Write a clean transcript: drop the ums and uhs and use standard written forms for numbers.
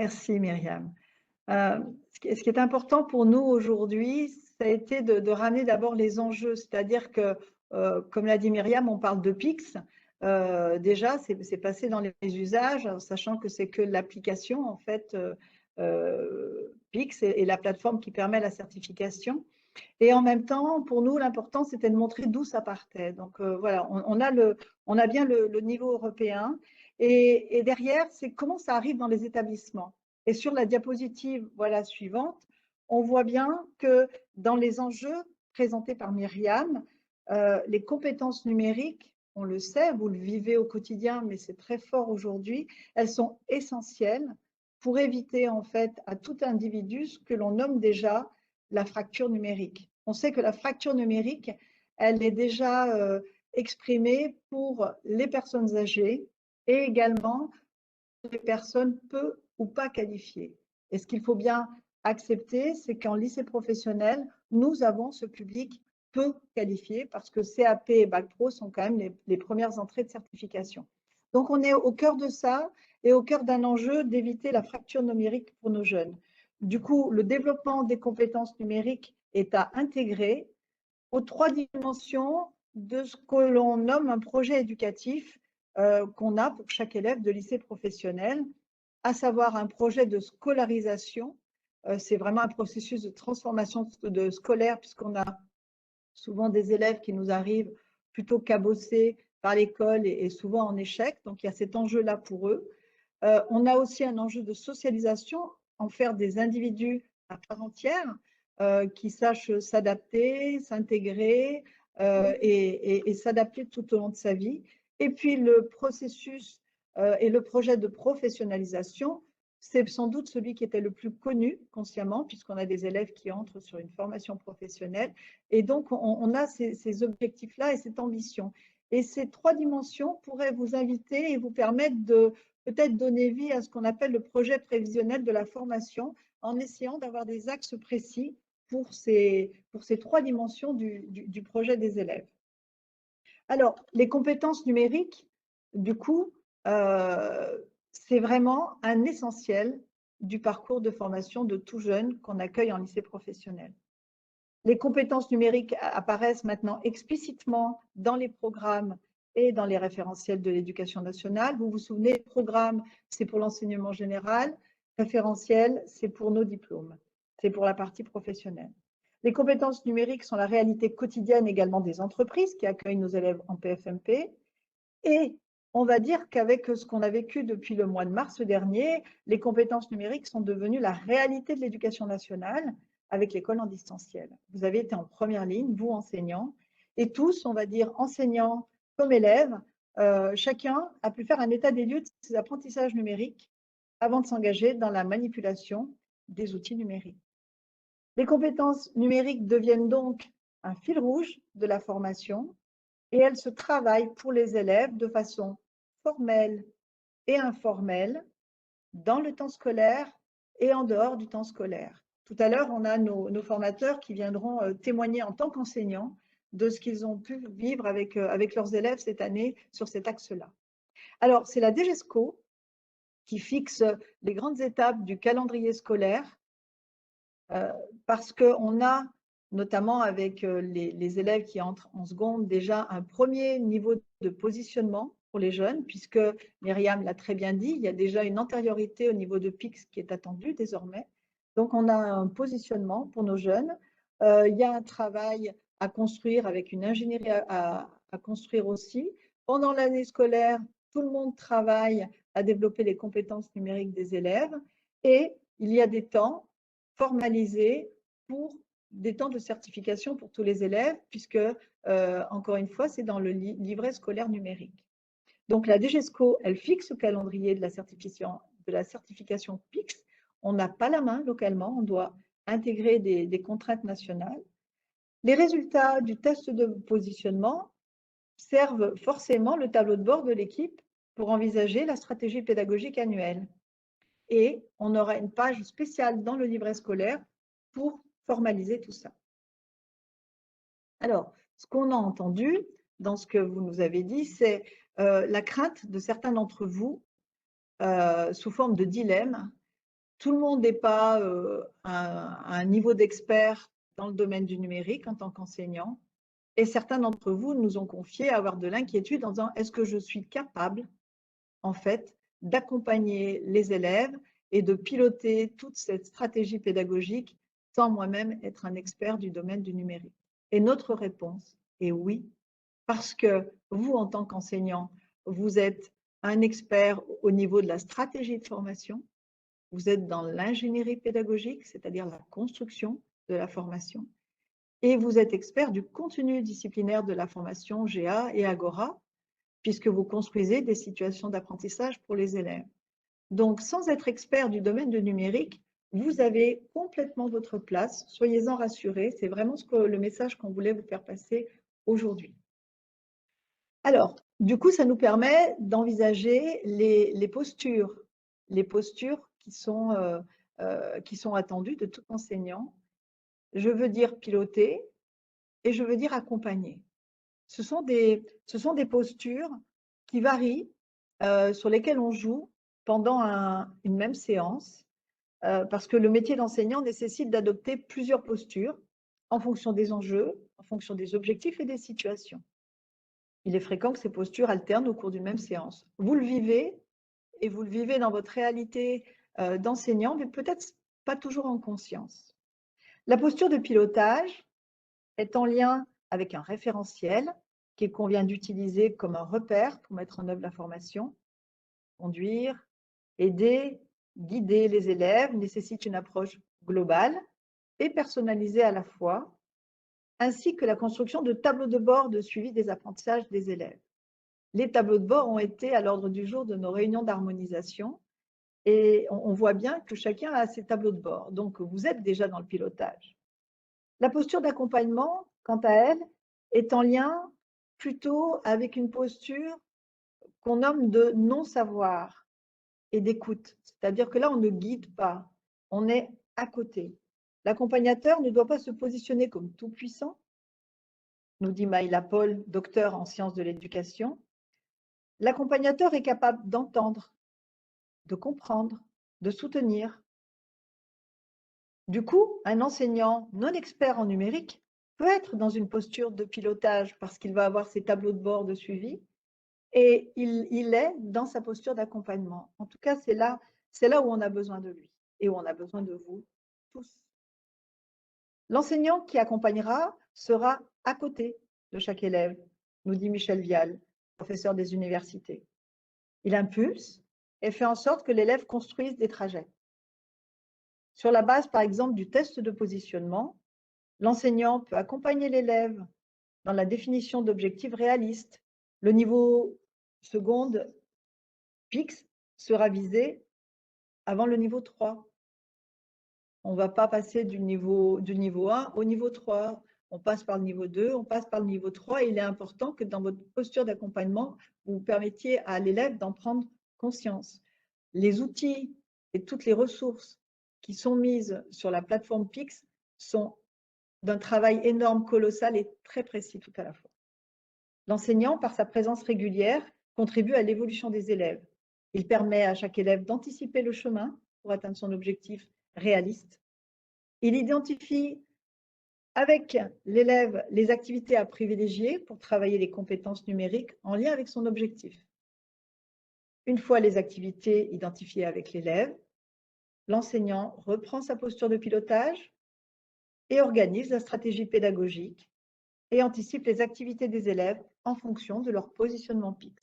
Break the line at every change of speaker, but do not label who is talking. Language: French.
Merci Myriam. Ce qui est important pour nous aujourd'hui, ça a été de ramener d'abord les enjeux, c'est-à-dire que, comme l'a dit Myriam, on parle de PIX. Déjà, c'est passé dans les usages, sachant que c'est que l'application, en fait, PIX est la plateforme qui permet la certification. Et en même temps, pour nous, l'important, c'était de montrer d'où ça partait. Donc voilà, on a bien le niveau européen. Et derrière, c'est comment ça arrive dans les établissements. Et sur la diapositive voilà, suivante, on voit bien que dans les enjeux présentés par Myriam, les compétences numériques, on le sait, vous le vivez au quotidien, mais c'est très fort aujourd'hui, elles sont essentielles pour éviter en fait à tout individu ce que l'on nomme déjà la fracture numérique. On sait que la fracture numérique, elle est déjà exprimée pour les personnes âgées et également pour les personnes peu ou pas qualifiées. Et ce qu'il faut bien accepter, c'est qu'en lycée professionnel, nous avons ce public peu qualifié parce que CAP et Bac Pro sont quand même les premières entrées de certification. Donc on est au cœur de ça et au cœur d'un enjeu d'éviter la fracture numérique pour nos jeunes. Du coup, le développement des compétences numériques est à intégrer aux trois dimensions de ce que l'on nomme un projet éducatif qu'on a pour chaque élève de lycée professionnel, à savoir un projet de scolarisation. C'est vraiment un processus de transformation de scolaire puisqu'on a souvent des élèves qui nous arrivent plutôt cabossés par l'école et souvent en échec. Donc il y a cet enjeu-là pour eux. On a aussi un enjeu de socialisation, en faire des individus à part entière qui sachent s'adapter, s'intégrer et s'adapter tout au long de sa vie. Et puis le processus et le projet de professionnalisation, c'est sans doute celui qui était le plus connu consciemment, puisqu'on a des élèves qui entrent sur une formation professionnelle. Et donc, on a ces objectifs-là et cette ambition. Et ces trois dimensions pourraient vous inviter et vous permettre de peut-être donner vie à ce qu'on appelle le projet prévisionnel de la formation, en essayant d'avoir des axes précis pour ces trois dimensions du projet des élèves. Alors, les compétences numériques, du coup, c'est vraiment un essentiel du parcours de formation de tout jeune qu'on accueille en lycée professionnel. Les compétences numériques apparaissent maintenant explicitement dans les programmes et dans les référentiels de l'éducation nationale. Vous vous souvenez, programme, c'est pour l'enseignement général, référentiel, c'est pour nos diplômes, c'est pour la partie professionnelle. Les compétences numériques sont la réalité quotidienne également des entreprises qui accueillent nos élèves en PFMP. Et on va dire qu'avec ce qu'on a vécu depuis le mois de mars dernier, les compétences numériques sont devenues la réalité de l'éducation nationale avec l'école en distanciel. Vous avez été en première ligne, vous enseignants, et tous, on va dire enseignants comme élèves, chacun a pu faire un état des lieux de ses apprentissages numériques avant de s'engager dans la manipulation des outils numériques. Les compétences numériques deviennent donc un fil rouge de la formation et elles se travaillent pour les élèves de façon formelle et informelle dans le temps scolaire et en dehors du temps scolaire. Tout à l'heure, on a nos formateurs qui viendront témoigner en tant qu'enseignants de ce qu'ils ont pu vivre avec leurs élèves cette année sur cet axe-là. Alors, c'est la DGESCO qui fixe les grandes étapes du calendrier scolaire parce qu'on a, notamment avec les élèves qui entrent en seconde, déjà un premier niveau de positionnement pour les jeunes, puisque Myriam l'a très bien dit, il y a déjà une antériorité au niveau de PIX qui est attendue désormais. Donc, on a un positionnement pour nos jeunes. Il y a un travail à construire avec une ingénierie à construire aussi. Pendant l'année scolaire, tout le monde travaille à développer les compétences numériques des élèves et il y a des temps formalisés pour des temps de certification pour tous les élèves, puisque, encore une fois, c'est dans le livret scolaire numérique. Donc, la DGESCO, elle fixe le calendrier de la certification PIX. On n'a pas la main localement, on doit intégrer des contraintes nationales. Les résultats du test de positionnement servent forcément le tableau de bord de l'équipe pour envisager la stratégie pédagogique annuelle. Et on aura une page spéciale dans le livret scolaire pour formaliser tout ça. Alors, ce qu'on a entendu dans ce que vous nous avez dit, c'est la crainte de certains d'entre vous sous forme de dilemme Tout le monde n'est pas à un niveau d'expert dans le domaine du numérique en tant qu'enseignant. Et certains d'entre vous nous ont confié avoir de l'inquiétude en disant est-ce que je suis capable, en fait, d'accompagner les élèves et de piloter toute cette stratégie pédagogique sans moi-même être un expert du domaine du numérique? Et notre réponse est oui, parce que vous, en tant qu'enseignant, vous êtes un expert au niveau de la stratégie de formation, vous êtes dans l'ingénierie pédagogique, c'est-à-dire la construction de la formation, et vous êtes expert du contenu disciplinaire de la formation GA et Agora, puisque vous construisez des situations d'apprentissage pour les élèves. Donc, sans être expert du domaine du numérique, vous avez complètement votre place. Soyez-en rassurés, c'est vraiment le message qu'on voulait vous faire passer aujourd'hui. Alors, du coup, ça nous permet d'envisager les postures qui sont attendues de tout enseignant. Je veux dire piloter et je veux dire accompagner. Ce sont des postures qui varient, sur lesquelles on joue pendant une même séance, parce que le métier d'enseignant nécessite d'adopter plusieurs postures en fonction des enjeux, en fonction des objectifs et des situations. Il est fréquent que ces postures alternent au cours d'une même séance. Vous le vivez, et vous le vivez dans votre réalité d'enseignant, mais peut-être pas toujours en conscience. La posture de pilotage est en lien avec un référentiel qu'il convient d'utiliser comme un repère pour mettre en œuvre la formation. Conduire, aider, guider les élèves nécessite une approche globale et personnalisée à la fois, ainsi que la construction de tableaux de bord de suivi des apprentissages des élèves. Les tableaux de bord ont été à l'ordre du jour de nos réunions d'harmonisation et on voit bien que chacun a ses tableaux de bord. Donc, vous êtes déjà dans le pilotage. La posture d'accompagnement, quant à elle, est en lien plutôt avec une posture qu'on nomme de non-savoir et d'écoute. C'est-à-dire que là, on ne guide pas, on est à côté. L'accompagnateur ne doit pas se positionner comme tout-puissant, nous dit Maïla Paul, docteur en sciences de l'éducation. L'accompagnateur est capable d'entendre, de comprendre, de soutenir. Du coup, un enseignant non expert en numérique peut être dans une posture de pilotage parce qu'il va avoir ses tableaux de bord de suivi et il est dans sa posture d'accompagnement. En tout cas, c'est là où on a besoin de lui et où on a besoin de vous tous. L'enseignant qui accompagnera sera à côté de chaque élève, nous dit Michel Vial, professeur des universités. Il impulse et fait en sorte que l'élève construise des trajets. Sur la base, par exemple, du test de positionnement, l'enseignant peut accompagner l'élève dans la définition d'objectifs réalistes. Le niveau seconde PIX sera visé avant le niveau 3. On ne va pas passer du niveau 1 au niveau 3. On passe par le niveau 2, on passe par le niveau 3. Et il est important que dans votre posture d'accompagnement, vous permettiez à l'élève d'en prendre conscience. Les outils et toutes les ressources qui sont mises sur la plateforme PIX sont d'un travail énorme, colossal et très précis tout à la fois. L'enseignant, par sa présence régulière, contribue à l'évolution des élèves. Il permet à chaque élève d'anticiper le chemin pour atteindre son objectif réaliste. Il identifie avec l'élève les activités à privilégier pour travailler les compétences numériques en lien avec son objectif. Une fois les activités identifiées avec l'élève, l'enseignant reprend sa posture de pilotage et organise la stratégie pédagogique et anticipe les activités des élèves en fonction de leur positionnement PIX.